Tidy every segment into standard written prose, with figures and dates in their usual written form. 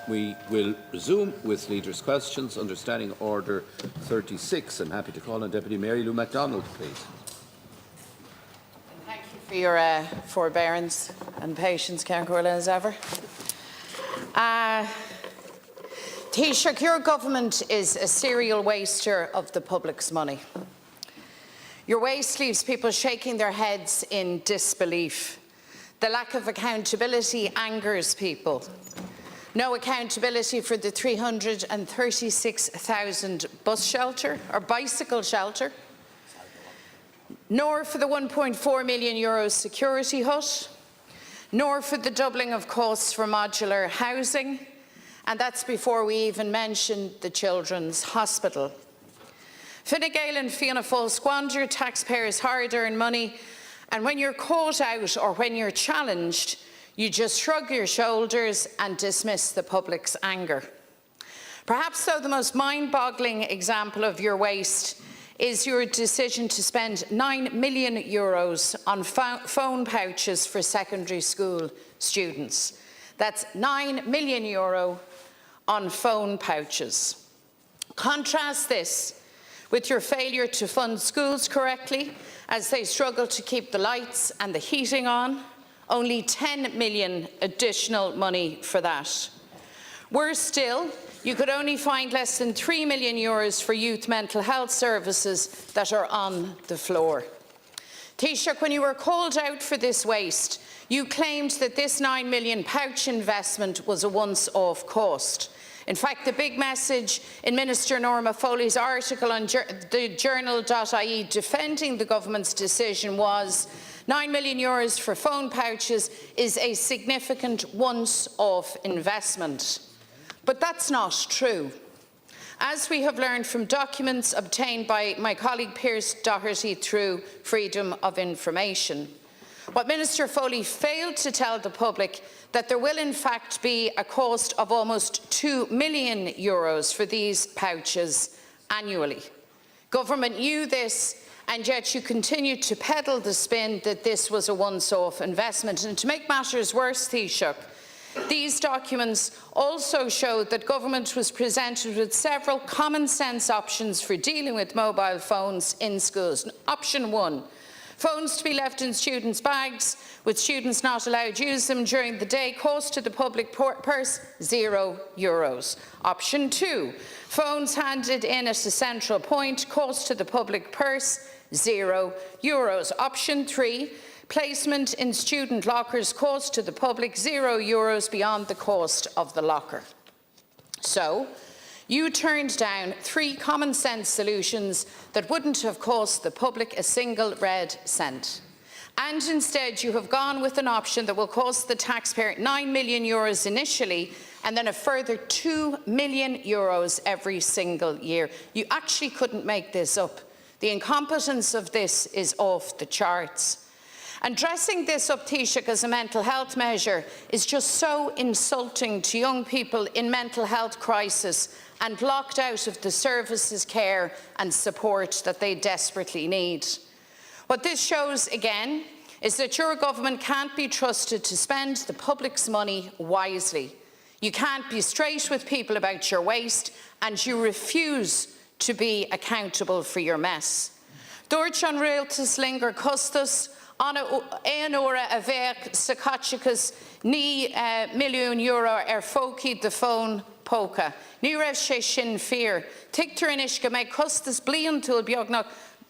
We will resume with leaders' questions under Standing Order 36. I'm happy to call on Deputy Mary Lou McDonald, please. Thank you for your forbearance and patience, Councillor, as ever. Taoiseach, your government is a serial waster of the public's money. Your waste leaves people shaking their heads in disbelief. The lack of accountability angers people. No accountability for the 336,000 bus shelter or bicycle shelter, nor for the €1.4 million security hut, nor for the doubling of costs for modular housing, and that's before we even mention the Children's Hospital. Fine Gael and Fianna Fáil squander taxpayers' hard-earned money, and when you're caught out or when you're challenged, you just shrug your shoulders and dismiss the public's anger. Perhaps, though, the most mind-boggling example of your waste is your decision to spend €9 million on phone pouches for secondary school students. That's €9 million on phone pouches. Contrast this with your failure to fund schools correctly as they struggle to keep the lights and the heating on. Only €10 million additional money for that. Worse still, you could only find less than €3 million for youth mental health services that are on the floor. Taoiseach, when you were called out for this waste, you claimed that this €9 million pouch investment was a once-off cost. In fact, the big message in Minister Norma Foley's article on the journal.ie defending the government's decision was €9 million for phone pouches is a significant once-off investment. But that's not true. As we have learned from documents obtained by my colleague Pearse Doherty through Freedom of Information, what Minister Foley failed to tell the public that there will in fact be a cost of almost €2 million for these pouches annually. Government knew this, and yet you continue to peddle the spin that this was a once-off investment. And to make matters worse, Taoiseach, these documents also showed that government was presented with several common-sense options for dealing with mobile phones in schools. Option 1, phones to be left in students' bags, with students not allowed to use them during the day. Cost to the public purse, €0. Option 2, phones handed in at a central point. Cost to the public purse, €0. Option 3, placement in student lockers. Cost to the public, €0 beyond the cost of the locker. So, you turned down 3 common-sense solutions that wouldn't have cost the public a single red cent. And instead, you have gone with an option that will cost the taxpayer €9 million initially, and then a further €2 million every single year. You actually couldn't make this up. The incompetence of this is off the charts. And dressing this up, Taoiseach, as a mental health measure is just so insulting to young people in mental health crisis and locked out of the services, care and support that they desperately need. What this shows, again, is that your government can't be trusted to spend the public's money wisely. You can't be straight with people about your waste, and you refuse to be accountable for your mess. Dúirt an rialtas lingar costas, anna éanóra a bheith sa caiteachas ní milliún euro fócaí de phone póca. Ní raibh sé sin fear. Tictar inis go méid costas bliain túil beagnach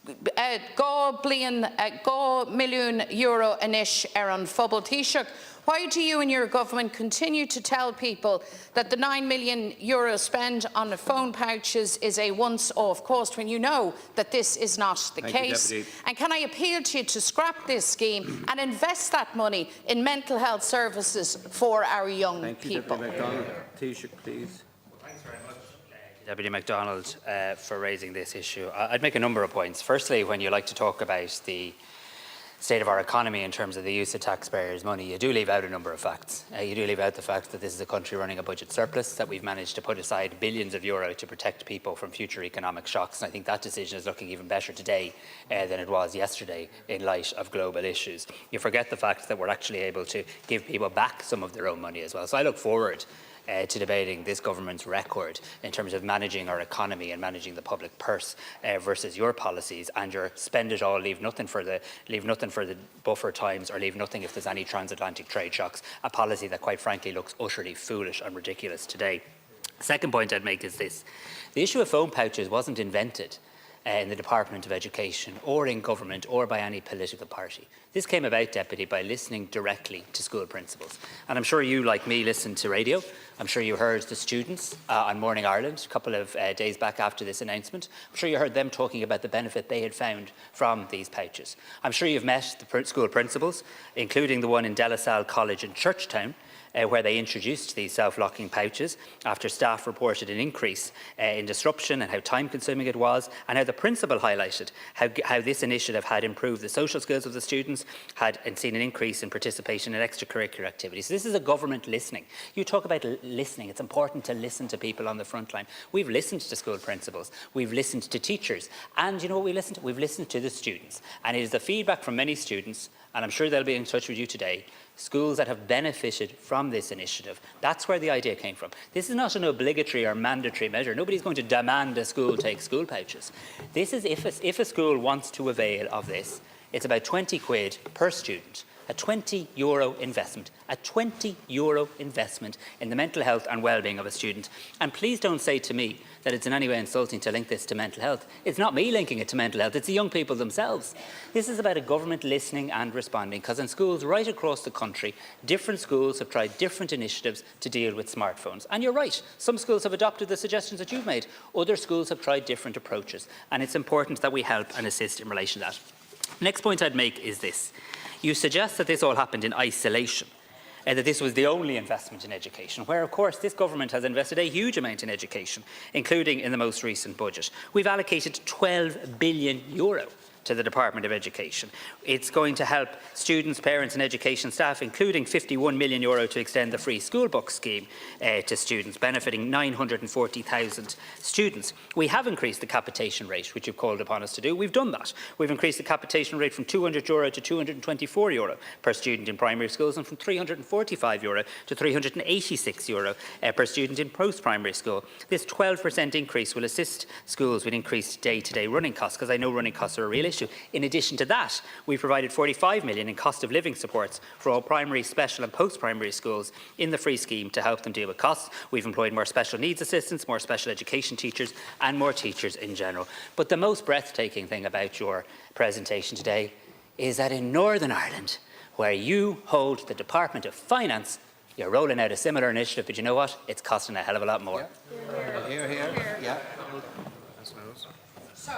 €2 million inis an phobal. Taoiseach, why do you and your government continue to tell people that the €9 million spent on the phone pouches is a once-off cost when you know that this is not the case? And can I appeal to you to scrap this scheme and invest that money in mental health services for our young people? Deputy McDonald. Taoiseach, please. Deputy McDonald, for raising this issue. I'd make a number of points. Firstly, when you like to talk about the state of our economy in terms of the use of taxpayers' money, you do leave out a number of facts. You do leave out the fact that this is a country running a budget surplus, that we've managed to put aside billions of euro to protect people from future economic shocks. And I think that decision is looking even better today than it was yesterday in light of global issues. You forget the fact that we're actually able to give people back some of their own money as well. So I look forward to debating this government's record in terms of managing our economy and managing the public purse versus your policies and your spend it all, leave nothing for the buffer times, or leave nothing if there's any transatlantic trade shocks, a policy that quite frankly looks utterly foolish and ridiculous today. Second point I'd make is this. The issue of phone pouches wasn't invented in the Department of Education or in government or by any political party. This came about, Deputy, by listening directly to school principals. And I'm sure you, like me, listened to radio. I'm sure you heard the students on Morning Ireland a couple of days back after this announcement. I'm sure you heard them talking about the benefit they had found from these pouches. I'm sure you've met the school principals, including the one in De La Salle College in Churchtown, where they introduced these self-locking pouches after staff reported an increase in disruption and how time-consuming it was, and how the principal highlighted how this initiative had improved the social skills of the students, had seen an increase in participation in extracurricular activities. So this is a government listening. You talk about listening. It's important to listen to people on the front line. We've listened to school principals. We've listened to teachers. And you know what we listened to? We've listened to the students. And it is the feedback from many students, and I'm sure they'll be in touch with you today, schools that have benefited from this initiative. That's where the idea came from. This is not an obligatory or mandatory measure. Nobody's going to demand a school take school pouches. This is if a school wants to avail of this, it's about 20 quid per student, a €20 investment, a €20 investment in the mental health and well-being of a student. And please don't say to me that it's in any way insulting to link this to mental health. It's not me linking it to mental health, it's the young people themselves. This is about a government listening and responding, because in schools right across the country, different schools have tried different initiatives to deal with smartphones. And you're right, some schools have adopted the suggestions that you've made, other schools have tried different approaches, and it's important that we help and assist in relation to that. Next point I'd make is this. You suggest that this all happened in isolation, and that this was the only investment in education, where of course this government has invested a huge amount in education, including in the most recent budget. We've allocated €12 billion to the Department of Education. It's going to help students, parents and education staff, including €51 million to extend the free school book scheme to students, benefiting 940,000 students. We have increased the capitation rate, which you've called upon us to do. We've done that. We've increased the capitation rate from €200 to €224 per student in primary schools, and from €345 to €386 per student in post-primary school. This 12% increase will assist schools with increased day-to-day running costs, because I know running costs are a real issue. In addition to that, we've provided €45 million in cost of living supports for all primary, special and post-primary schools in the free scheme to help them deal with costs. We've employed more special needs assistants, more special education teachers and more teachers in general. But the most breathtaking thing about your presentation today is that in Northern Ireland, where you hold the Department of Finance, you're rolling out a similar initiative, but you know what? It's costing a hell of a lot more. Yeah. So,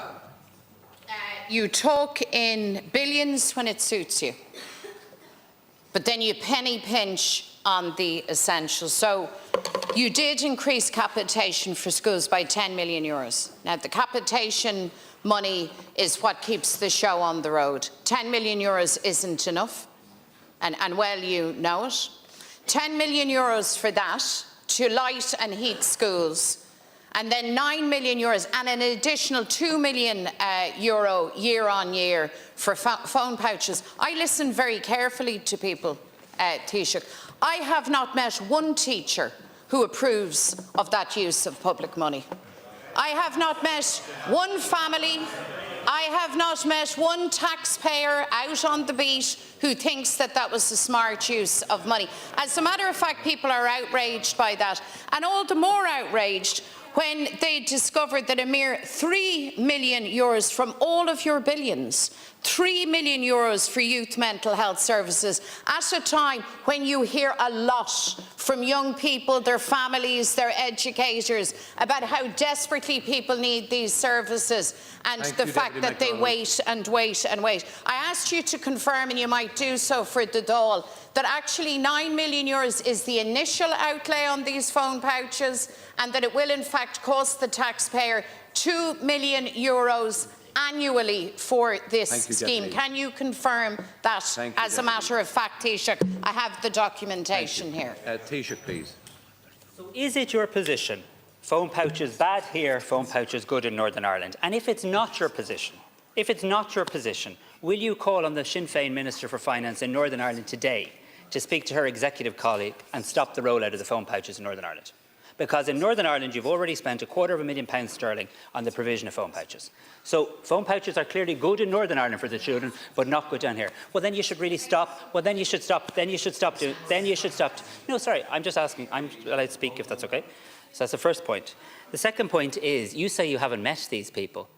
you talk in billions when it suits you, but then you penny pinch on the essentials. So you did increase capitation for schools by €10 million. Now, the capitation money is what keeps the show on the road. €10 million isn't enough, and well, you know it. €10 million for that to light and heat schools, and then €9 million and an additional €2 million year on year for phone pouches. I listen very carefully to people, Taoiseach. I have not met one teacher who approves of that use of public money. I have not met one family, I have not met one taxpayer out on the beat who thinks that that was a smart use of money. As a matter of fact, people are outraged by that, and all the more outraged when they discovered that a mere €3 million from all of your billions, €3 million for youth mental health services, at a time when you hear a lot from young people, their families, their educators, about how desperately people need these services, and the fact that they wait and wait and wait. I asked you to confirm, and you might do so for the Dáil, that actually €9 million is the initial outlay on these phone pouches, and that it will in fact cost the taxpayer €2 million annually for this Thank you, scheme. Deputy. Can you confirm that? Thank you, As a Deputy. matter of fact, Taoiseach, I have the documentation here. Taoiseach, please. So is it your position, phone pouches bad here, phone pouches good in Northern Ireland? And if it's not your position, will you call on the Sinn Féin Minister for Finance in Northern Ireland today to speak to her executive colleague and stop the rollout of the phone pouches in Northern Ireland? Because in Northern Ireland, you've already spent £250,000 on the provision of phone pouches. So phone pouches are clearly good in Northern Ireland for the children, but not good down here. Well, then you should really stop. Well, then you should stop. No, sorry, I'm just asking. I'm allowed to speak if that's okay. So that's the first point. The second point is, you say you haven't met these people.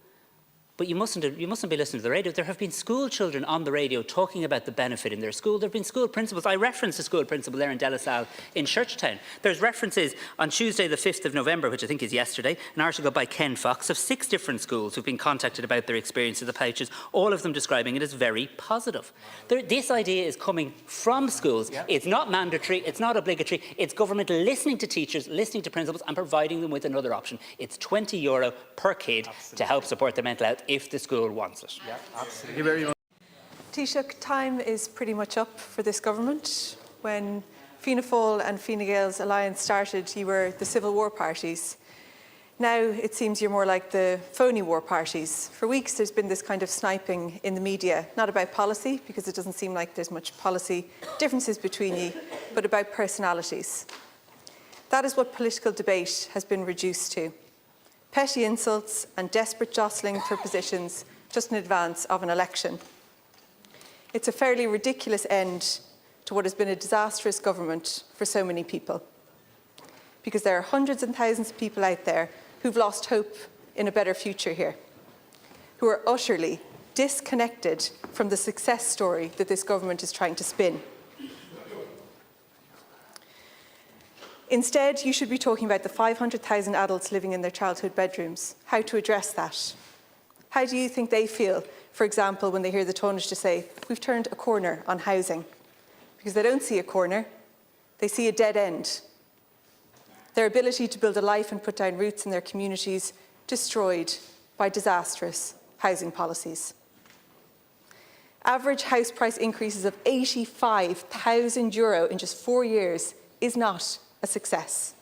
But you mustn't be listening to the radio. There have been school children on the radio talking about the benefit in their school. There have been school principals. I referenced a school principal there in De La Salle in Churchtown. There's references on Tuesday the 5th of November, which I think is yesterday, an article by Ken Fox of 6 different schools who've been contacted about their experience of the pouches, all of them describing it as very positive. This idea is coming from schools. Yeah. It's not mandatory, it's not obligatory, it's government listening to teachers, listening to principals and providing them with another option. It's €20 per kid to help support their mental health if the school wants it. Yeah, absolutely. Thank you very much. Taoiseach, time is pretty much up for this government. When Fianna Fáil and Fine Gael's alliance started, you were the civil war parties. Now it seems you're more like the phony war parties. For weeks there's been this kind of sniping in the media, not about policy, because it doesn't seem like there's much policy differences between you, but about personalities. That is what political debate has been reduced to. Petty insults and desperate jostling for positions just in advance of an election. It's a fairly ridiculous end to what has been a disastrous government for so many people. Because there are hundreds and thousands of people out there who've lost hope in a better future here, who are utterly disconnected from the success story that this government is trying to spin. Instead, you should be talking about the 500,000 adults living in their childhood bedrooms, how to address that. How do you think they feel, for example, when they hear the Taoiseach say, we've turned a corner on housing? Because they don't see a corner, they see a dead end. Their ability to build a life and put down roots in their communities destroyed by disastrous housing policies. Average house price increases of €85,000 in just 4 years is not a success.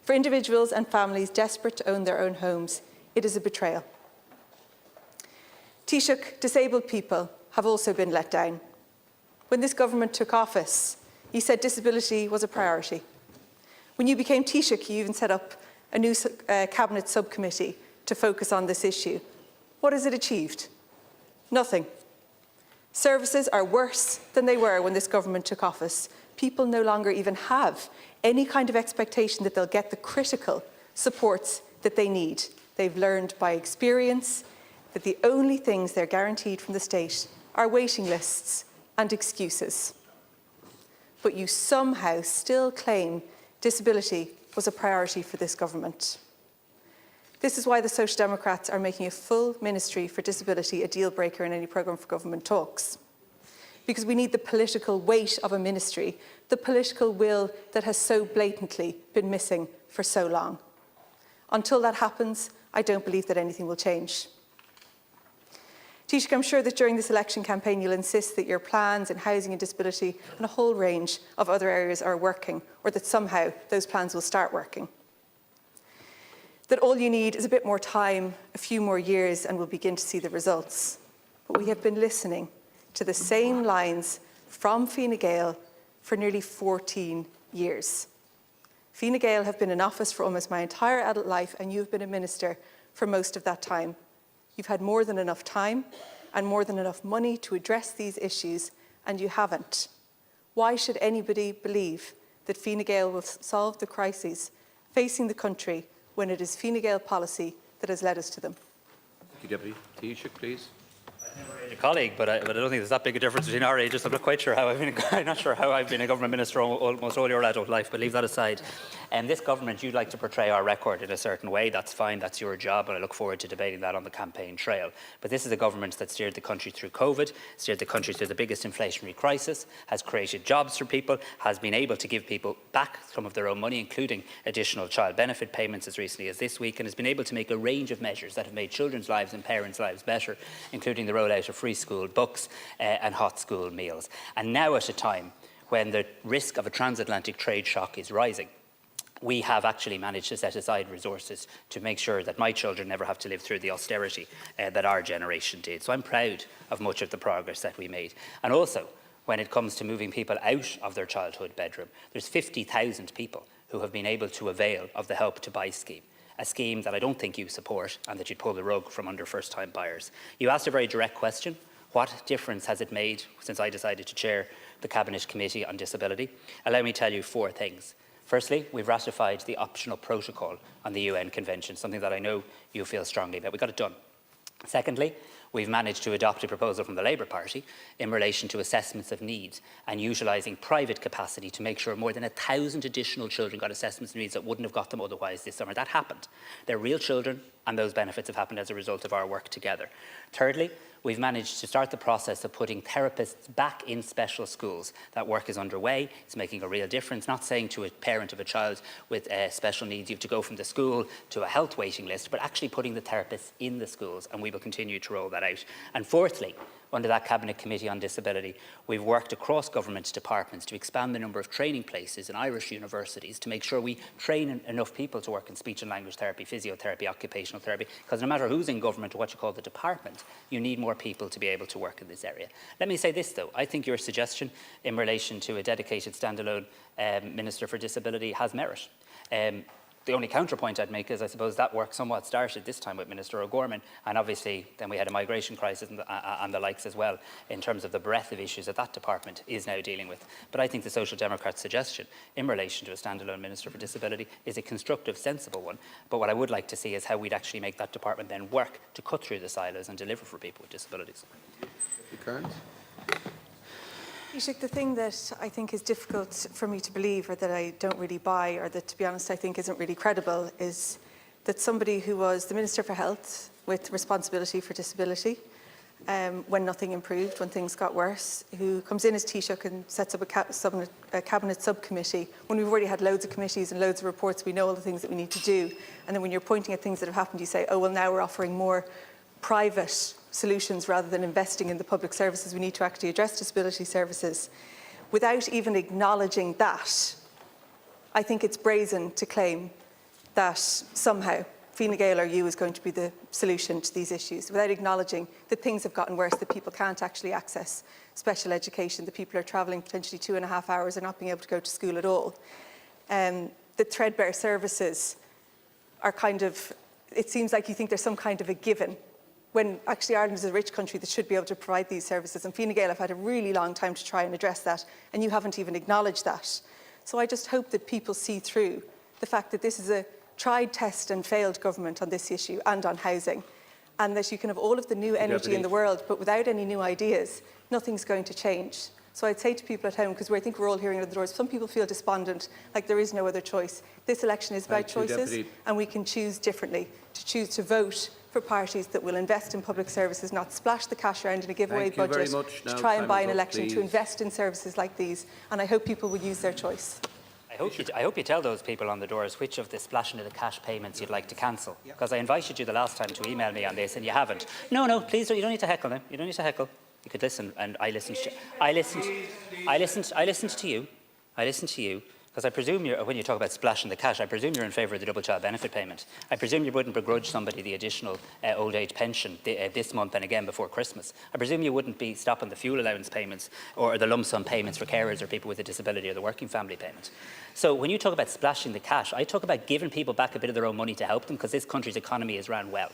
For individuals and families desperate to own their own homes, it is a betrayal. Taoiseach, disabled people have also been let down. When this government took office, you said disability was a priority. When you became Taoiseach, you even set up a new cabinet subcommittee to focus on this issue. What has it achieved? Nothing. Services are worse than they were when this government took office. People no longer even have any kind of expectation that they'll get the critical supports that they need. They've learned by experience that the only things they're guaranteed from the state are waiting lists and excuses. But you somehow still claim disability was a priority for this government. This is why the Social Democrats are making a full ministry for disability a deal breaker in any programme for government talks. Because we need the political weight of a ministry, the political will that has so blatantly been missing for so long. Until that happens, I don't believe that anything will change. Taoiseach, I'm sure that during this election campaign you'll insist that your plans in housing and disability and a whole range of other areas are working, or that somehow those plans will start working. That all you need is a bit more time, a few more years, and we'll begin to see the results. But we have been listening to the same lines from Fine Gael for nearly 14 years. Fine Gael have been in office for almost my entire adult life, and you've been a minister for most of that time. You've had more than enough time and more than enough money to address these issues, and you haven't. Why should anybody believe that Fine Gael will solve the crises facing the country when it is Fine Gael policy that has led us to them? Thank you, Deputy. Taoiseach, please. A colleague, but I don't think there's that big a difference between our ages. I'm not quite sure how I'm not sure how I've been a government minister almost all your adult life, but leave that aside. And this government, you'd like to portray our record in a certain way. That's fine. That's your job, and I look forward to debating that on the campaign trail. But this is a government that steered the country through COVID, steered the country through the biggest inflationary crisis, has created jobs for people, has been able to give people back some of their own money, including additional child benefit payments as recently as this week, and has been able to make a range of measures that have made children's lives and parents' lives better, including the rollout of free school books and hot school meals. And now at a time when the risk of a transatlantic trade shock is rising, we have actually managed to set aside resources to make sure that my children never have to live through the austerity that our generation did. So I'm proud of much of the progress that we made. And also, when it comes to moving people out of their childhood bedroom, there's 50,000 people who have been able to avail of the Help to Buy scheme, a scheme that I don't think you support and that you'd pull the rug from under first-time buyers. You asked a very direct question. What difference has it made since I decided to chair the Cabinet Committee on Disability? Allow me to tell you 4 things. Firstly, we've ratified the optional protocol on the UN Convention, something that I know you feel strongly about. We got it done. Secondly, we've managed to adopt a proposal from the Labour Party in relation to assessments of needs and utilising private capacity to make sure more than 1,000 additional children got assessments of needs that wouldn't have got them otherwise this summer. That happened. They're real children, and those benefits have happened as a result of our work together. Thirdly, we've managed to start the process of putting therapists back in special schools. That work is underway. It's making a real difference. Not saying to a parent of a child with special needs you have to go from the school to a health waiting list, but actually putting the therapists in the schools, and we will continue to roll that out. And fourthly, under that Cabinet Committee on Disability, we've worked across government departments to expand the number of training places in Irish universities to make sure we train enough people to work in speech and language therapy, physiotherapy, occupational therapy, because no matter who's in government or what you call the department, you need more people to be able to work in this area. Let me say this though, I think your suggestion in relation to a dedicated standalone Minister for Disability has merit. The only counterpoint I'd make is I suppose that work somewhat started this time with Minister O'Gorman, and obviously then we had a migration crisis and the likes as well in terms of the breadth of issues that that department is now dealing with. But I think the Social Democrats' suggestion in relation to a standalone Minister for Disability is a constructive, sensible one. But what I would like to see is how we'd actually make that department then work to cut through the silos and deliver for people with disabilities. Cairns? Taoiseach, the thing that I think is difficult for me to believe, or that I don't really buy, or that, to be honest, I think isn't really credible, is that somebody who was the Minister for Health with responsibility for disability, when nothing improved, when things got worse, who comes in as Taoiseach and sets up a cabinet subcommittee, when we've already had loads of committees and loads of reports, we know all the things that we need to do, and then when you're pointing at things that have happened, you say, oh, well, now we're offering more private solutions rather than investing in the public services. We need to actually address disability services. Without even acknowledging that, I think it's brazen to claim that somehow Fine Gael or you is going to be the solution to these issues, without acknowledging that things have gotten worse, that people can't actually access special education, that people are travelling potentially 2.5 hours and not being able to go to school at all. The threadbare services are kind of, it seems like you think there's some kind of a given, when actually Ireland is a rich country that should be able to provide these services. And Fine Gael have had a really long time to try and address that, and you haven't even acknowledged that. So I just hope that people see through the fact that this is a tried, tested and failed government on this issue and on housing, and that you can have all of the new energy in the world, but without any new ideas, nothing's going to change. So I'd say to people at home, because I think we're all hearing at the doors, some people feel despondent, like there is no other choice. This election is about choices, and we can choose differently, to choose to vote for parties that will invest in public services, not splash the cash around in a giveaway budget to try and buy an election, to invest in services like these. And I hope people will use their choice. I hope you tell those people on the doors which of the splashing of the cash payments you'd like to cancel. Because I invited you the last time to email me on this and you haven't. No, please, you don't need to heckle them. You don't need to heckle. You could listen, and I listened to you. Because I presume when you talk about splashing the cash, I presume you're in favour of the double child benefit payment. I presume you wouldn't begrudge somebody the additional old age pension this month and again before Christmas. I presume you wouldn't be stopping the fuel allowance payments or the lump sum payments for carers or people with a disability or the working family payment. So when you talk about splashing the cash, I talk about giving people back a bit of their own money to help them, because this country's economy is ran well.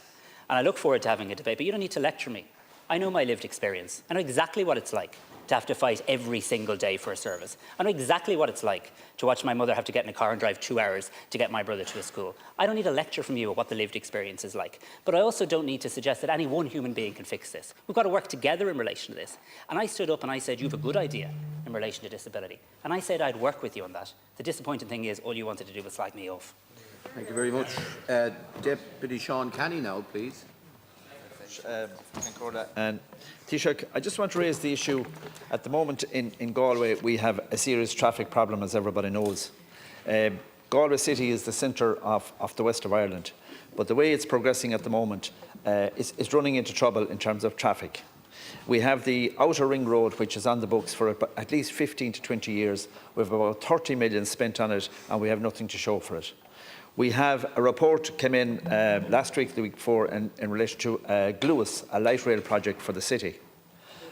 And I look forward to having a debate, but you don't need to lecture me. I know my lived experience. I know exactly what it's like to have to fight every single day for a service. I know exactly what it's like to watch my mother have to get in a car and drive 2 hours to get my brother to a school. I don't need a lecture from you of what the lived experience is like. But I also don't need to suggest that any one human being can fix this. We've got to work together in relation to this. And I stood up and I said, you have a good idea in relation to disability. And I said I'd work with you on that. The disappointing thing is all you wanted to do was slag me off. Thank you very much. Deputy Sean Canney now, please. And Taoiseach, I just want to raise the issue. At the moment in Galway, we have a serious traffic problem, as everybody knows. Galway City is the centre of the west of Ireland, but the way it's progressing at the moment is running into trouble in terms of traffic. We have the outer ring road, which is on the books for at least 15 to 20 years. We have about 30 million spent on it, and we have nothing to show for it. We have a report came in last week, the week before, in relation to Glewis, a light rail project for the city.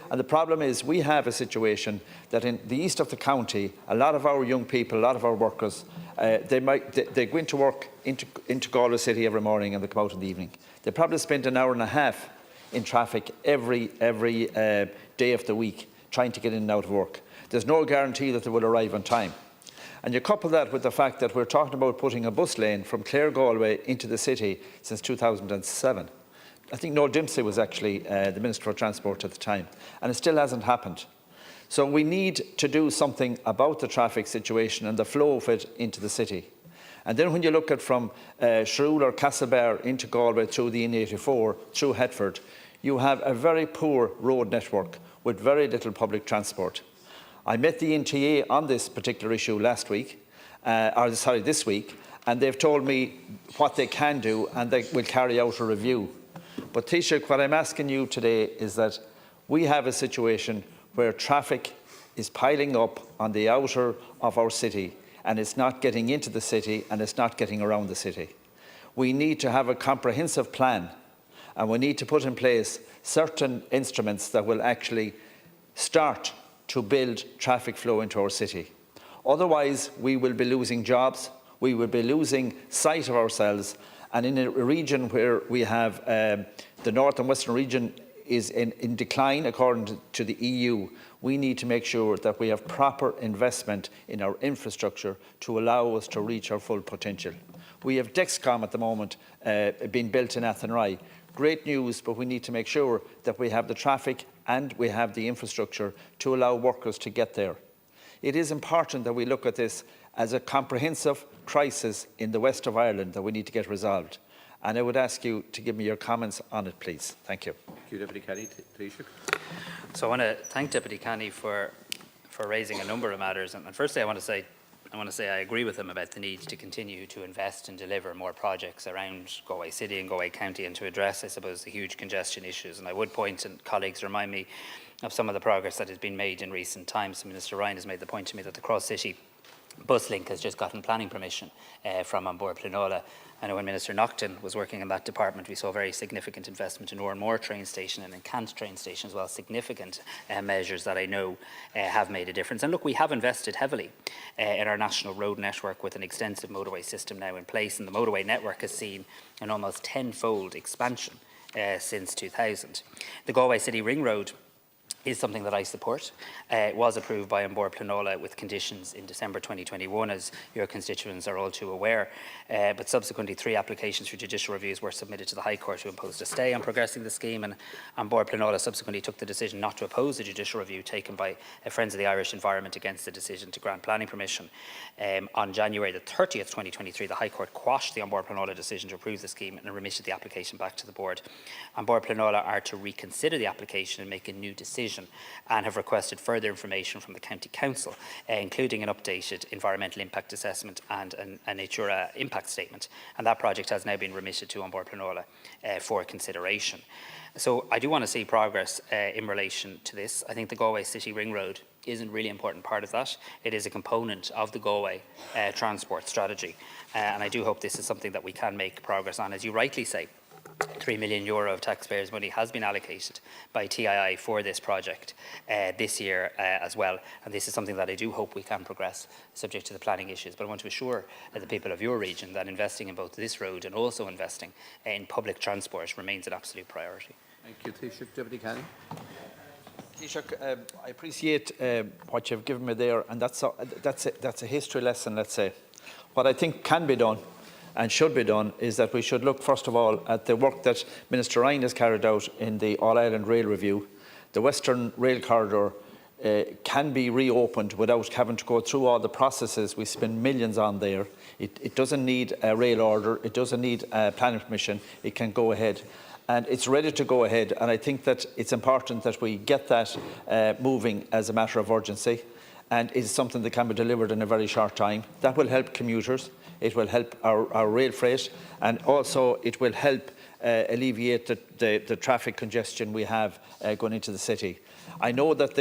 And the problem is we have a situation that in the east of the county, a lot of our young people, a lot of our workers, they go into work into Galway City every morning and they come out in the evening. They probably spend an hour and a half in traffic every day of the week trying to get in and out of work. There's no guarantee that they will arrive on time. And you couple that with the fact that we're talking about putting a bus lane from Clare Galway into the city since 2007. I think Noel Dempsey was actually the Minister for Transport at the time, and it still hasn't happened. So we need to do something about the traffic situation and the flow of it into the city. And then when you look at from Shrule or Castlebar into Galway through the N84, through Hetford, you have a very poor road network with very little public transport. I met the NTA on this particular issue this week, and they've told me what they can do and they will carry out a review. But Taoiseach, what I'm asking you today is that we have a situation where traffic is piling up on the outer of our city and it's not getting into the city and it's not getting around the city. We need to have a comprehensive plan and we need to put in place certain instruments that will actually start to build traffic flow into our city. Otherwise, we will be losing jobs, we will be losing sight of ourselves, and in a region where we have the north and western region is in decline according to the EU, we need to make sure that we have proper investment in our infrastructure to allow us to reach our full potential. We have Dexcom at the moment being built in Athenry. Great news, but we need to make sure that we have the traffic and we have the infrastructure to allow workers to get there. It is important that we look at this as a comprehensive crisis in the west of Ireland that we need to get resolved. And I would ask you to give me your comments on it, please. Thank you. Thank you, Deputy Canney. Taoiseach. So I want to thank Deputy Canney for raising a number of matters. And firstly, I want to say I agree with him about the need to continue to invest and deliver more projects around Galway City and Galway County and to address, I suppose, the huge congestion issues. And I would point, and colleagues remind me of some of the progress that has been made in recent times. Minister Ryan has made the point to me that the Cross City bus link has just gotten planning permission from An Bord Pleanála. I know when Minister Naughton was working in that department, we saw very significant investment in Oranmore train station and in Cannth train station as well, significant measures that I know have made a difference. And look, we have invested heavily in our national road network with an extensive motorway system now in place, and the motorway network has seen an almost tenfold expansion since 2000. The Galway City Ring Road is something that I support. It was approved by An Bord Pleanála with conditions in December 2021, as your constituents are all too aware. But subsequently, 3 applications for judicial reviews were submitted to the High Court, who imposed a stay on progressing the scheme, and An Bord Pleanála subsequently took the decision not to oppose the judicial review taken by Friends of the Irish Environment against the decision to grant planning permission. On January the 30th, 2023, the High Court quashed the An Bord Pleanála decision to approve the scheme and remitted the application back to the board. An Bord Pleanála are to reconsider the application and make a new decision, and have requested further information from the County Council, including an updated environmental impact assessment and a Natura impact statement. And that project has now been remitted to An Bord Pleanála for consideration. So I do want to see progress in relation to this. I think the Galway City Ring Road is a really important part of that. It is a component of the Galway transport strategy. And I do hope this is something that we can make progress on. As you rightly say, €3 million of taxpayers' money has been allocated by TII for this project this year as well, and this is something that I do hope we can progress, subject to the planning issues. But I want to assure the people of your region that investing in both this road and also investing in public transport remains an absolute priority. Thank you, Taoiseach. Deputy Canney. Taoiseach, I appreciate what you've given me there, and that's a history lesson, let's say. What I think can be done and should be done is that we should look, first of all, at the work that Minister Ryan has carried out in the All-Ireland Rail Review. The Western Rail Corridor can be reopened without having to go through all the processes we spend millions on there. It doesn't need a rail order, it doesn't need a planning permission, it can go ahead. And it's ready to go ahead, and I think that it's important that we get that moving as a matter of urgency, and it is something that can be delivered in a very short time. That will help commuters, it will help our rail freight, and also it will help alleviate the traffic congestion we have going into the city. I know that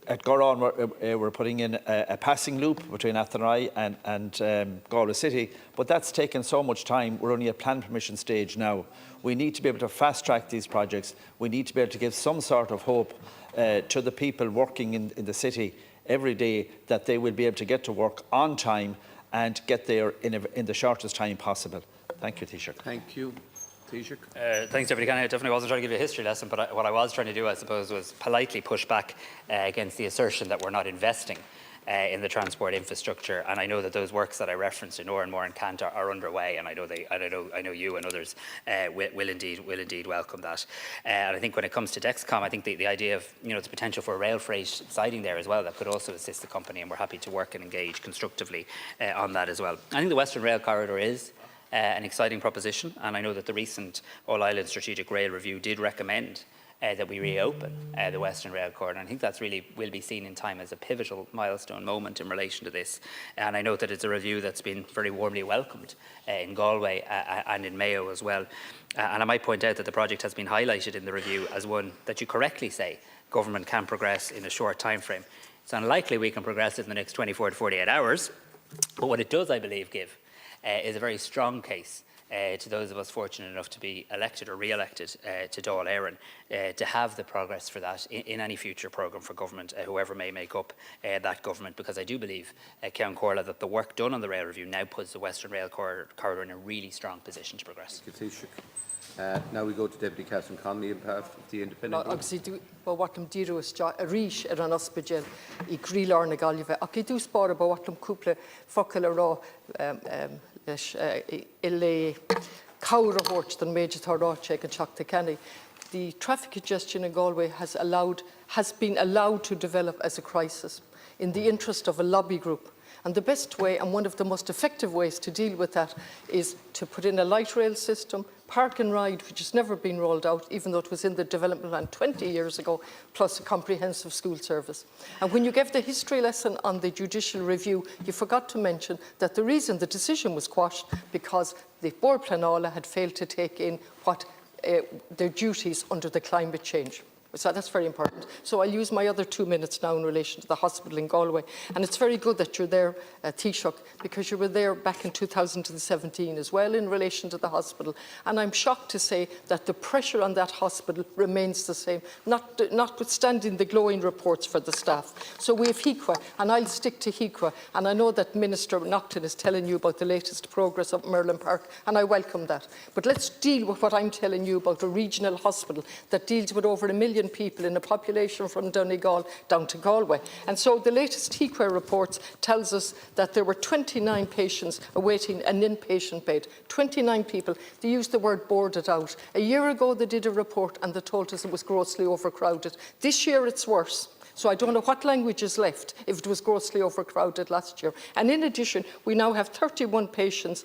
at Goran we're putting in a passing loop between Athenry and Galway City, but that's taken so much time. We're only at plan permission stage now. We need to be able to fast track these projects. We need to be able to give some sort of hope to the people working in the city every day that they will be able to get to work on time and get there in the shortest time possible. Thank you, Taoiseach. Thank you. Taoiseach. Thanks, Deputy Canney. I definitely wasn't trying to give you a history lesson, but what I was trying to do, I suppose, was politely push back against the assertion that we're not investing in the transport infrastructure. And I know that those works that I referenced in Oranmore and Cant are underway, and I know you and others will indeed welcome that. And I think when it comes to Dexcom, I think the idea of the potential for rail freight siding there as well, that could also assist the company, and we're happy to work and engage constructively on that as well. I think the Western Rail Corridor is an exciting proposition, and I know that the recent All-Ireland Strategic Rail Review did recommend that we reopen the Western Rail Corridor. And I think that's really will be seen in time as a pivotal milestone moment in relation to this. And I note that it's a review that's been very warmly welcomed in Galway and in Mayo as well. And I might point out that the project has been highlighted in the review as one that you correctly say government can progress in a short time frame. It's unlikely we can progress it in the next 24 to 48 hours, but what it does, I believe, give is a very strong case to those of us fortunate enough to be elected or re-elected to Dáil Éireann, to have the progress for that in any future programme for government, whoever may make up that government, because I do believe, Ceann Comhairle, that the work done on the rail review now puts the Western Rail Corridor in a really strong position to progress. Thank you, Taoiseach. Now we go to Deputy Catherine Connolly on behalf of the Independent Group. Obviously, what I'm díru is a ríis an ospidel I grílar na Galway. Aki do spar about what I'm couple focal raw ile cowra hort than major thorra check and shock to Canney. The traffic congestion in Galway has been allowed to develop as a crisis in the interest of a lobby group. And the best way and one of the most effective ways to deal with that is to put in a light rail system, park and ride, which has never been rolled out, even though it was in the development plan 20 years ago, plus a comprehensive school service. And when you gave the history lesson on the judicial review, you forgot to mention that the reason the decision was quashed because the Board Pleanála had failed to take in what their duties under the climate change. So that's very important. So I'll use my other 2 minutes now in relation to the hospital in Galway. And it's very good that you're there, Taoiseach, because you were there back in 2017 as well in relation to the hospital. And I'm shocked to say that the pressure on that hospital remains the same, notwithstanding the glowing reports for the staff. So we have HEQA, and I'll stick to HEQA. And I know that Minister Naughton is telling you about the latest progress up Merlin Park, and I welcome that. But let's deal with what I'm telling you about a regional hospital that deals with over 1 million people in a population from Donegal down to Galway. And so the latest HEQA reports tells us that there were 29 patients awaiting an inpatient bed. 29 people. They used the word boarded out. A year ago they did a report and they told us it was grossly overcrowded. This year it's worse. So I don't know what language is left if it was grossly overcrowded last year. And in addition, we now have 31 patients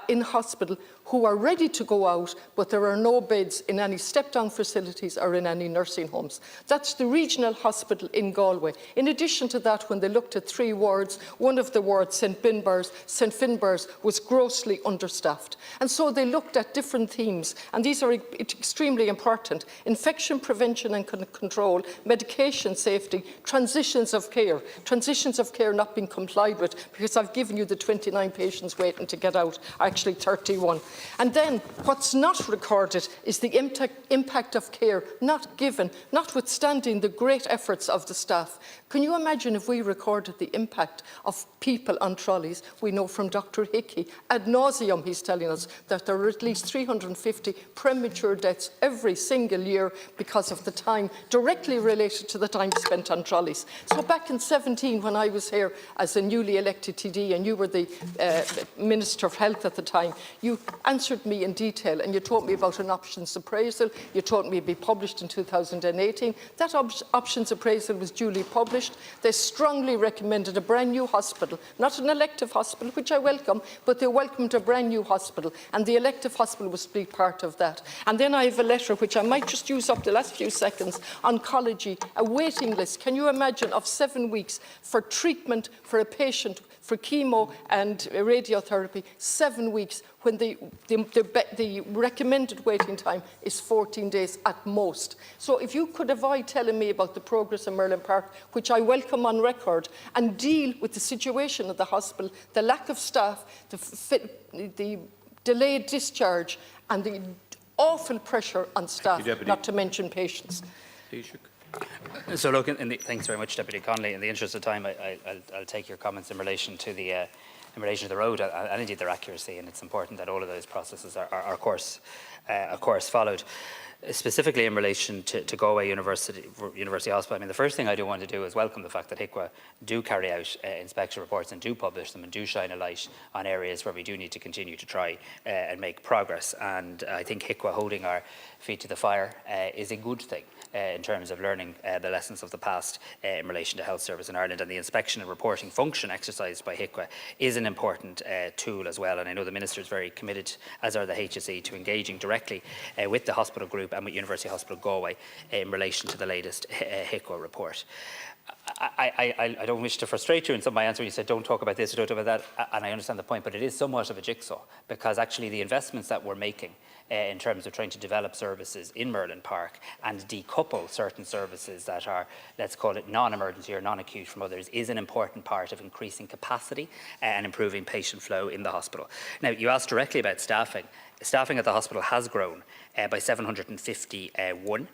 in hospital who are ready to go out, but there are no beds in any step-down facilities or in any nursing homes. That's the regional hospital in Galway. In addition to that, when they looked at 3 wards, one of the wards, St Finbarr's, was grossly understaffed. And so they looked at different themes, and these are extremely important. Infection prevention and control, medication safety, transitions of care not being complied with, because I've given you the 29 patients waiting to get out, actually 31. And then what's not recorded is the impact of care not given, notwithstanding the great efforts of the staff. Can you imagine if we recorded the impact of people on trolleys? We know from Dr. Hickey, ad nauseum, he's telling us that there are at least 350 premature deaths every single year because of the time directly related to the time spent on trolleys. So back in 17, when I was here as a newly elected TD and you were the Minister of Health at the time, you answered me in detail and you told me about an options appraisal. You told me it'd be published in 2018. That options appraisal was duly published. They strongly recommended a brand new hospital, not an elective hospital, which I welcome, but they welcomed a brand new hospital, and the elective hospital was to be part of that. And then I have a letter, which I might just use up the last few seconds, oncology, a waiting list. Can you imagine of 7 weeks for treatment for a patient for chemo and radiotherapy, 7 weeks, when the recommended waiting time is 14 days at most. So if you could avoid telling me about the progress in Merlin Park, which I welcome on record, and deal with the situation at the hospital, the lack of staff, the delayed discharge, and the awful pressure on staff, not to mention patients. So look, thanks very much, Deputy Connolly. In the interest of time, I'll take your comments in relation to the road and indeed their accuracy, and it's important that all of those processes are of course followed. Specifically in relation to Galway University Hospital, I mean, the first thing I do want to do is welcome the fact that HICWA do carry out inspection reports and do publish them and do shine a light on areas where we do need to continue to try and make progress. And I think HICWA holding our feet to the fire is a good thing in terms of learning the lessons of the past in relation to health service in Ireland. And the inspection and reporting function exercised by HICWA is an important tool as well. And I know the Minister is very committed, as are the HSE, to engaging directly with the hospital group and with University Hospital Galway in relation to the latest HICWA report. I don't wish to frustrate you in some of my answer. You said don't talk about this or don't talk about that, and I understand the point, but it is somewhat of a jigsaw, because actually the investments that we're making in terms of trying to develop services in Merlin Park and decouple certain services that are, let's call it, non-emergency or non-acute from others is an important part of increasing capacity and improving patient flow in the hospital. Now, you asked directly about staffing. Staffing at the hospital has grown by 751.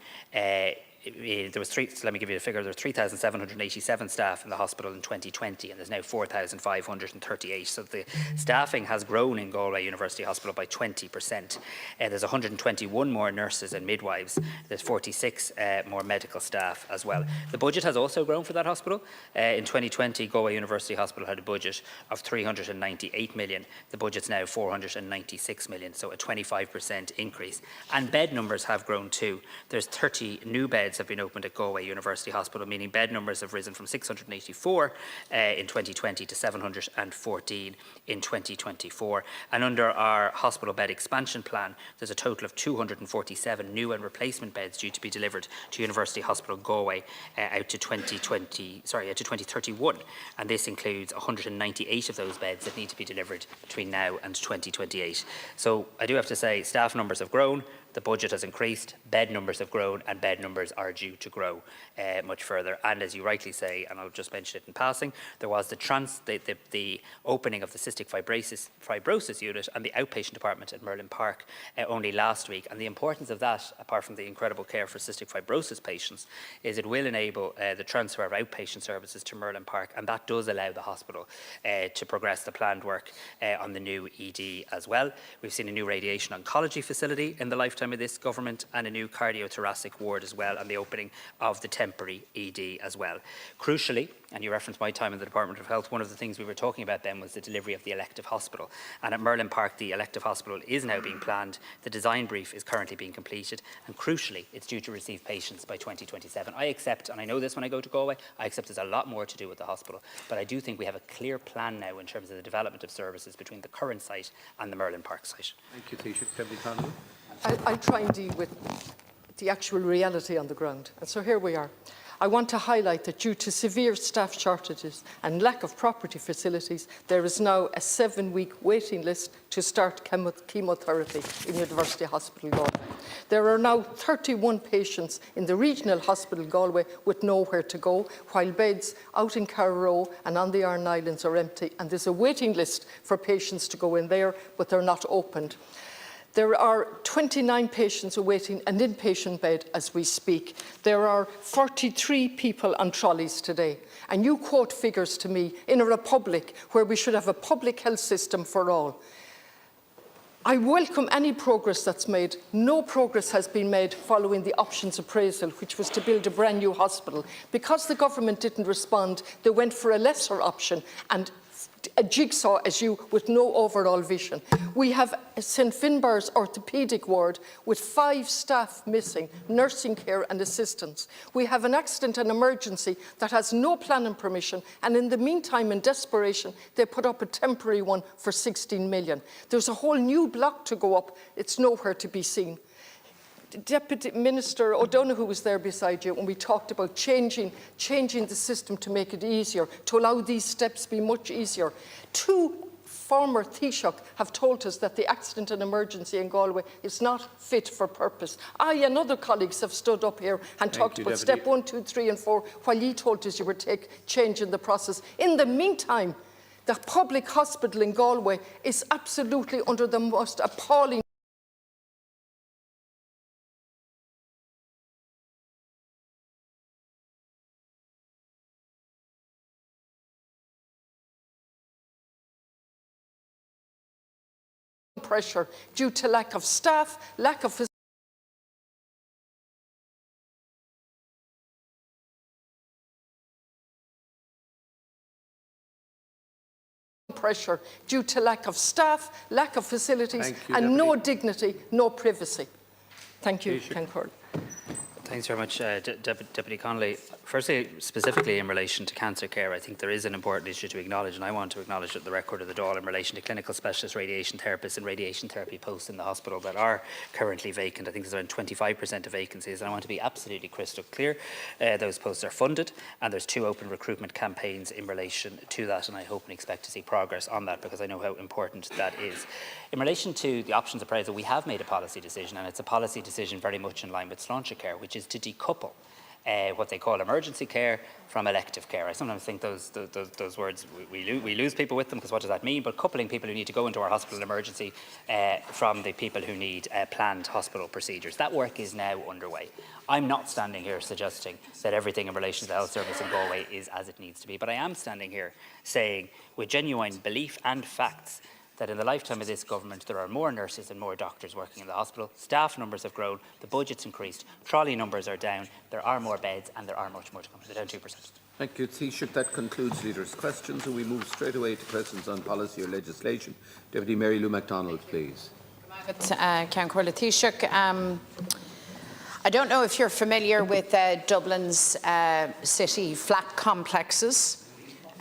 There was let me give you a figure. There were 3,787 staff in the hospital in 2020, and there's now 4,538. So the staffing has grown in Galway University Hospital by 20%. There's 121 more nurses and midwives. There's 46 more medical staff as well. The budget has also grown for that hospital. In 2020, Galway University Hospital had a budget of 398 million. The budget's now 496 million, so a 25% increase. And bed numbers have grown too. There's 30 new beds have been opened at Galway University Hospital, meaning bed numbers have risen from 684 in 2020 to 714 in 2024. And under our hospital bed expansion plan, there's a total of 247 new and replacement beds due to be delivered to University Hospital Galway out to 2031. And this includes 198 of those beds that need to be delivered between now and 2028. So I do have to say, staff numbers have grown, the budget has increased, bed numbers have grown, and bed numbers are due to grow much further. And as you rightly say, and I'll just mention it in passing, there was the opening of the cystic fibrosis unit and the outpatient department at Merlin Park only last week. And the importance of that, apart from the incredible care for cystic fibrosis patients, is it will enable the transfer of outpatient services to Merlin Park, and that does allow the hospital to progress the planned work on the new ED as well. We've seen a new radiation oncology facility in the lifetime of this government, and a new cardiothoracic ward as well, and the opening of the temporary ED as well. Crucially, and you referenced my time in the Department of Health, one of the things we were talking about then was the delivery of the elective hospital. And at Merlin Park, the elective hospital is now being planned. The design brief is currently being completed, and crucially, it's due to receive patients by 2027. I accept, and I know this when I go to Galway, I accept there's a lot more to do with the hospital, but I do think we have a clear plan now in terms of the development of services between the current site and the Merlin Park site. Thank you, Taoiseach. Deputy Connolly. I'll try and deal with the actual reality on the ground. And so here we are. I want to highlight that due to severe staff shortages and lack of property facilities, there is now a 7-week waiting list to start chemotherapy in University Hospital Galway. There are now 31 patients in the regional hospital Galway with nowhere to go, while beds out in Carrow and on the Aran Islands are empty, and there's a waiting list for patients to go in there, but they're not opened. There are 29 patients awaiting an inpatient bed as we speak. There are 43 people on trolleys today. And you quote figures to me in a republic where we should have a public health system for all. I welcome any progress that's made. No progress has been made following the options appraisal, which was to build a brand new hospital. Because the government didn't respond, they went for a lesser option and a jigsaw as you with no overall vision. We have St Finbarr's orthopaedic ward with 5 staff missing, nursing care and assistants. We have an accident and emergency that has no planning permission, and in the meantime, in desperation, they put up a temporary one for 16 million. There's a whole new block to go up. It's nowhere to be seen. Deputy Minister O'Donoghue was there beside you when we talked about changing the system to make it easier, to allow these steps to be much easier. 2 former Taoiseach have told us that the accident and emergency in Galway is not fit for purpose. I and other colleagues have stood up here and talked about step 1, 2, 3 and 4 while you told us you were changing the process. In the meantime, the public hospital in Galway is absolutely under the most appalling pressure due to lack of staff, lack of pressure due to lack of staff, lack of facilities and no dignity, no privacy. Thank you, Cairns. Thanks very much, Deputy Connolly. Firstly, specifically in relation to cancer care, I think there is an important issue to acknowledge, and I want to acknowledge at the record of the Dáil in relation to clinical specialist radiation therapists and radiation therapy posts in the hospital that are currently vacant. I think there's around 25% of vacancies, and I want to be absolutely crystal clear. Those posts are funded, and there's 2 open recruitment campaigns in relation to that, and I hope and expect to see progress on that because I know how important that is. In relation to the options appraisal, we have made a policy decision, and it's a policy decision very much in line with Sláinte Care, which is to decouple what they call emergency care from elective care. I sometimes think those words, we lose people with them because what does that mean? But coupling people who need to go into our hospital emergency from the people who need planned hospital procedures. That work is now underway. I'm not standing here suggesting that everything in relation to the health service in Galway is as it needs to be, but I am standing here saying with genuine belief and facts that in the lifetime of this government there are more nurses and more doctors working in the hospital. Staff numbers have grown, the budget's increased, trolley numbers are down, there are more beds and there are much more to come. They're down 2%. Thank you, Taoiseach. That concludes leaders' questions, and we move straight away to questions on policy or legislation. Deputy Mary Lou McDonald, please. Canncuala Taoiseach. I don't know if you're familiar with Dublin's city flat complexes.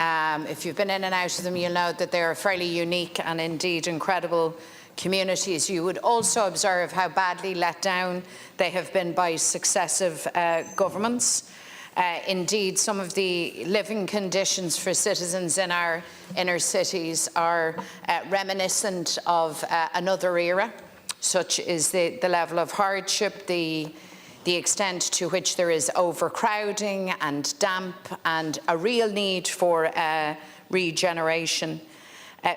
If you've been in and out of them, you'll know that they're fairly unique and indeed incredible communities. You would also observe how badly let down they have been by successive governments. Indeed, some of the living conditions for citizens in our inner cities are reminiscent of another era, such is the level of hardship, the extent to which there is overcrowding and damp and a real need for regeneration.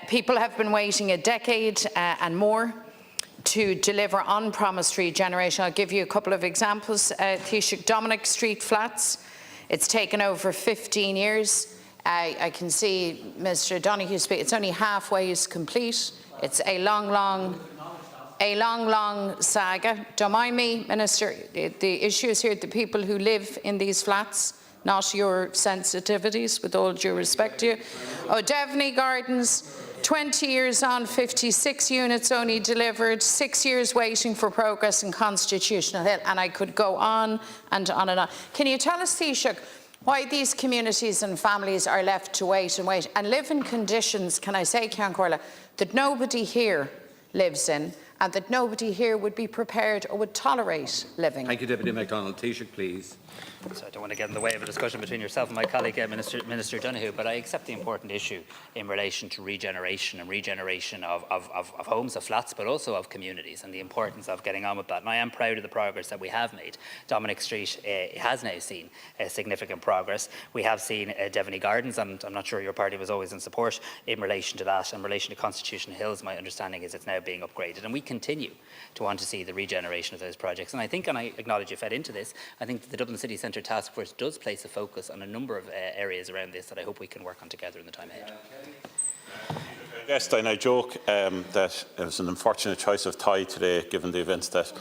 People have been waiting a decade and more to deliver on promised regeneration. I'll give you a couple of examples. Taoiseach, Dominic Street Flats, it's taken over 15 years. I can see Mr. Donoghue speak. It's only halfway is complete. It's a long saga. Don't mind me, Minister. The issue is here the people who live in these flats, not your sensitivities, with all due respect to you. O'Devney Gardens, 20 years on, 56 units only delivered, 6 years waiting for progress in Constitutional Hill, and I could go on and on and on. Can you tell us, Taoiseach, why these communities and families are left to wait and wait and live in conditions, can I say, Canncuala, that nobody here lives in, and that nobody here would be prepared or would tolerate living? Thank you, Deputy McDonald. Taoiseach, please. So I don't want to get in the way of a discussion between yourself and my colleague, Minister Donoghue, but I accept the important issue in relation to regeneration and regeneration of homes, of flats, but also of communities, and the importance of getting on with that. And I am proud of the progress that we have made. Dominic Street has now seen significant progress. We have seen Devoney Gardens, and I'm not sure your party was always in support in relation to that. In relation to Constitutional Hills, my understanding is it's now being upgraded. And we continue to want to see the regeneration of those projects. And I think, and I acknowledge you fed into this, I think that the Dublin City Centre Task Force does place a focus on a number of areas around this that I hope we can work on together in the time ahead. Yes, and I joke that it was an unfortunate choice of tie today, given the events that